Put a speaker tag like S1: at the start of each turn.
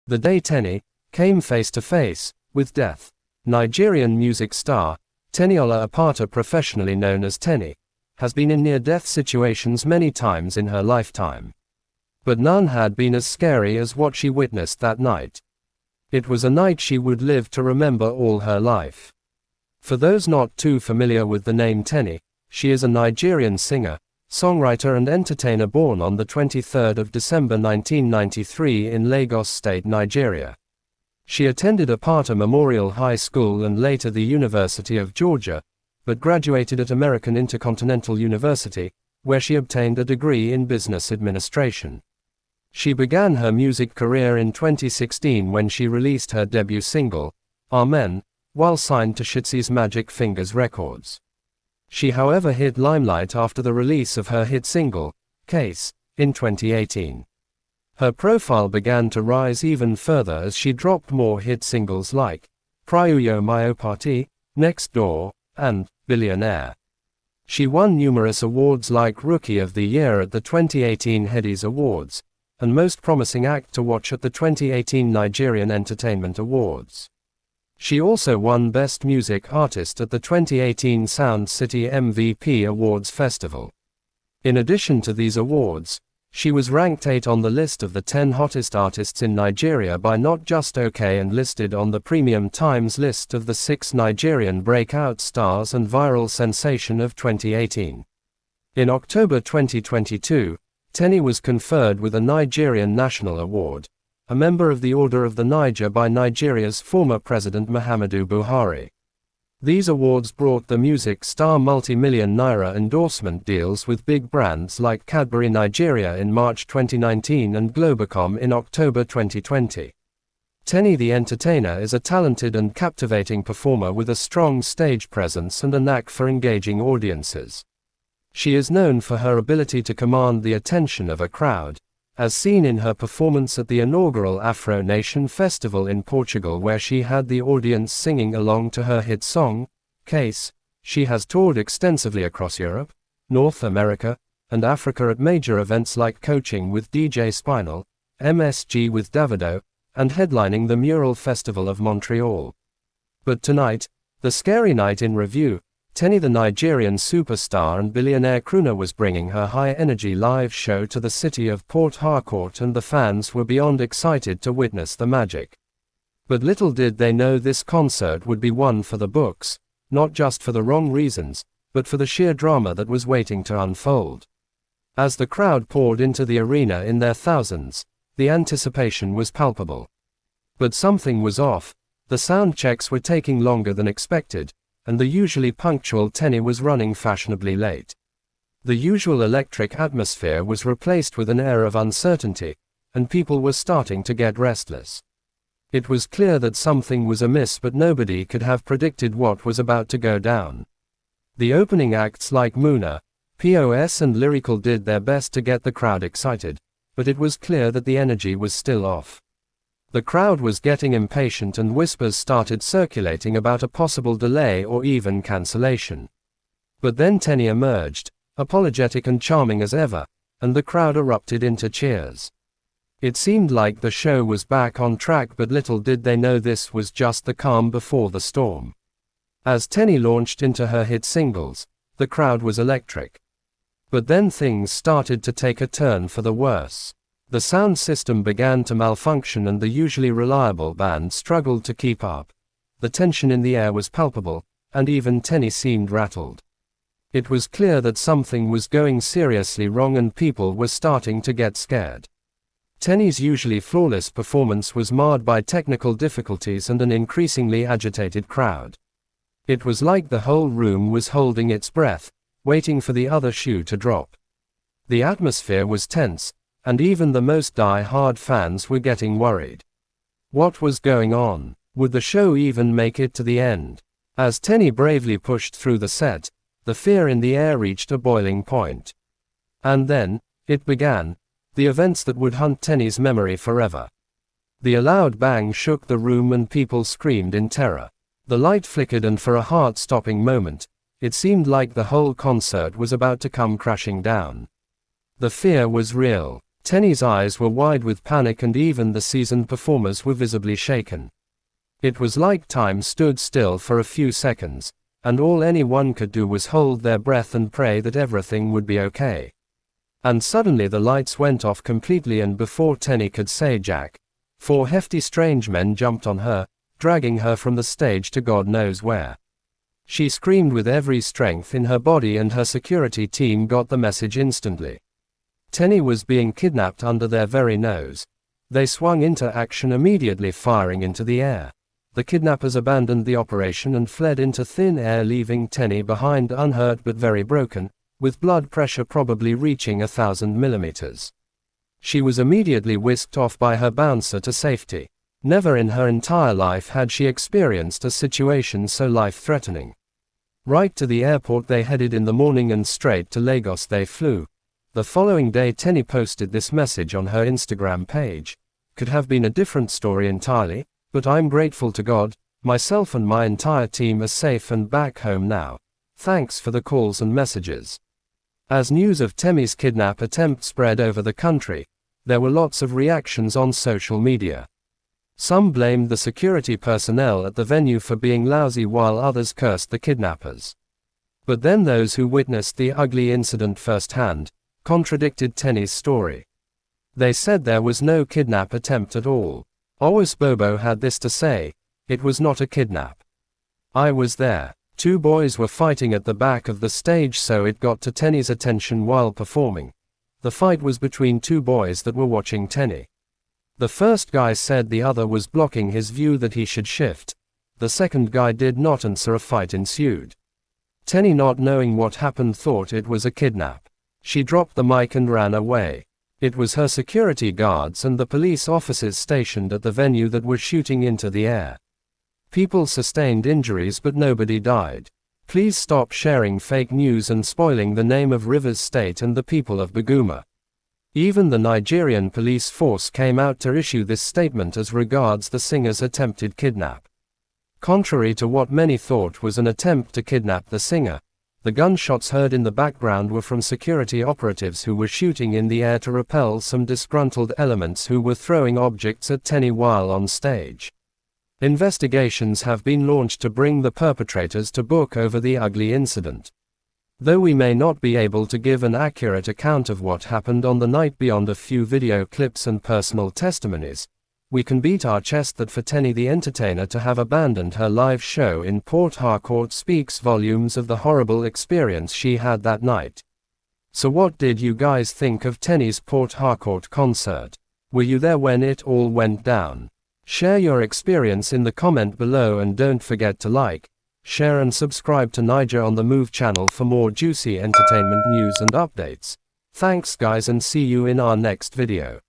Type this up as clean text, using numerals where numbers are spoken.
S1: The day Teni came face to face with death. Nigerian music star, Teniola Apata, professionally known as Teni, has been in near-death situations many times in her lifetime. But none had been as scary as what she witnessed that night. It was a night she would live to remember all her life. For those not too familiar with the name Teni, she is a Nigerian singer, songwriter and entertainer born on the 23rd of December 1993 in Lagos State, Nigeria. She attended Apata Memorial High School and later the University of Georgia, but graduated at American Intercontinental University, where she obtained a degree in business administration. She began her music career in 2016 when she released her debut single, Amen, while signed to Shitsy's Magic Fingers Records. She however hit limelight after the release of her hit single, Case, in 2018. Her profile began to rise even further as she dropped more hit singles like Priuyo Mio Party, Next Door, and Billionaire. She won numerous awards like Rookie of the Year at the 2018 Headies Awards, and Most Promising Act to Watch at the 2018 Nigerian Entertainment Awards. She also won Best Music Artist at the 2018 Sound City MVP Awards Festival. In addition to these awards, she was ranked 8 on the list of the 10 hottest artists in Nigeria by Not Just OK and listed on the Premium Times list of the 6 Nigerian breakout stars and viral sensation of 2018. In October 2022, Teni was conferred with a Nigerian National Award, a member of the Order of the Naija by Nigeria's former President Muhammadu Buhari. These awards brought the music star multi-million naira endorsement deals with big brands like Cadbury Nigeria in March 2019 and Globacom in October 2020. Teni the entertainer is a talented and captivating performer with a strong stage presence and a knack for engaging audiences. She is known for her ability to command the attention of a crowd, as seen in her performance at the inaugural Afro Nation Festival in Portugal, where she had the audience singing along to her hit song, Case. She has toured extensively across Europe, North America, and Africa at major events like Coaching with DJ Spinal, MSG with Davido, and headlining the Mural Festival of Montreal. But tonight, the scary night in review, Teni the Nigerian superstar and billionaire crooner was bringing her high-energy live show to the city of Port Harcourt, and the fans were beyond excited to witness the magic. But little did they know this concert would be one for the books, not just for the wrong reasons, but for the sheer drama that was waiting to unfold. As the crowd poured into the arena in their thousands, the anticipation was palpable. But something was off. The sound checks were taking longer than expected, and the usually punctual Teni was running fashionably late. The usual electric atmosphere was replaced with an air of uncertainty, and people were starting to get restless. It was clear that something was amiss, but nobody could have predicted what was about to go down. The opening acts like Muna, POS and Lyrical did their best to get the crowd excited, but it was clear that the energy was still off. The crowd was getting impatient and whispers started circulating about a possible delay or even cancellation. But then Teni emerged, apologetic and charming as ever, and the crowd erupted into cheers. It seemed like the show was back on track, but little did they know this was just the calm before the storm. As Teni launched into her hit singles, the crowd was electric. But then things started to take a turn for the worse. The sound system began to malfunction and the usually reliable band struggled to keep up. The tension in the air was palpable, and even Teni seemed rattled. It was clear that something was going seriously wrong and people were starting to get scared. Teni's usually flawless performance was marred by technical difficulties and an increasingly agitated crowd. It was like the whole room was holding its breath, waiting for the other shoe to drop. The atmosphere was tense, and even the most die-hard fans were getting worried. What was going on? Would the show even make it to the end? As Teni bravely pushed through the set, the fear in the air reached a boiling point. And then, it began, the events that would haunt Teni's memory forever. The loud bang shook the room and people screamed in terror. The light flickered and for a heart-stopping moment, it seemed like the whole concert was about to come crashing down. The fear was real. Teni's eyes were wide with panic and even the seasoned performers were visibly shaken. It was like time stood still for a few seconds, and all anyone could do was hold their breath and pray that everything would be okay. And suddenly the lights went off completely, and before Teni could say jack, 4 hefty strange men jumped on her, dragging her from the stage to God knows where. She screamed with every strength in her body, and her security team got the message instantly. Teni was being kidnapped under their very nose. They swung into action immediately, firing into the air. The kidnappers abandoned the operation and fled into thin air, leaving Teni behind unhurt but very broken, with blood pressure probably reaching 1,000 millimeters. She was immediately whisked off by her bouncer to safety. Never in her entire life had she experienced a situation so life-threatening. Right to the airport they headed in the morning, and straight to Lagos they flew. The following day Teni posted this message on her Instagram page. Could have been a different story entirely, but I'm grateful to God, myself and my entire team are safe and back home now. Thanks for the calls and messages. As news of Teni's kidnap attempt spread over the country, there were lots of reactions on social media. Some blamed the security personnel at the venue for being lousy, while others cursed the kidnappers. But then those who witnessed the ugly incident firsthand contradicted Teni's story. They said there was no kidnap attempt at all. Owis Bobo had this to say: "It was not a kidnap. I was there. 2 boys were fighting at the back of the stage, so it got to Teni's attention while performing. The fight was between 2 boys that were watching Teni. The first guy said the other was blocking his view, that he should shift. The second guy did not, and so a fight ensued. Teni, not knowing what happened, thought it was a kidnap. She dropped the mic and ran away. It was her security guards and the police officers stationed at the venue that were shooting into the air. People sustained injuries but nobody died. Please stop sharing fake news and spoiling the name of Rivers State and the people of Buguma." Even the Nigerian police force came out to issue this statement as regards the singer's attempted kidnap. Contrary to what many thought was an attempt to kidnap the singer, the gunshots heard in the background were from security operatives who were shooting in the air to repel some disgruntled elements who were throwing objects at Teni while on stage. Investigations have been launched to bring the perpetrators to book over the ugly incident. Though we may not be able to give an accurate account of what happened on the night beyond a few video clips and personal testimonies, we can beat our chest that for Teni the entertainer to have abandoned her live show in Port Harcourt speaks volumes of the horrible experience she had that night. So what did you guys think of Teni's Port Harcourt concert? Were you there when it all went down? Share your experience in the comment below, and don't forget to like, share and subscribe to Naija on the Move channel for more juicy entertainment news and updates. Thanks guys, and see you in our next video.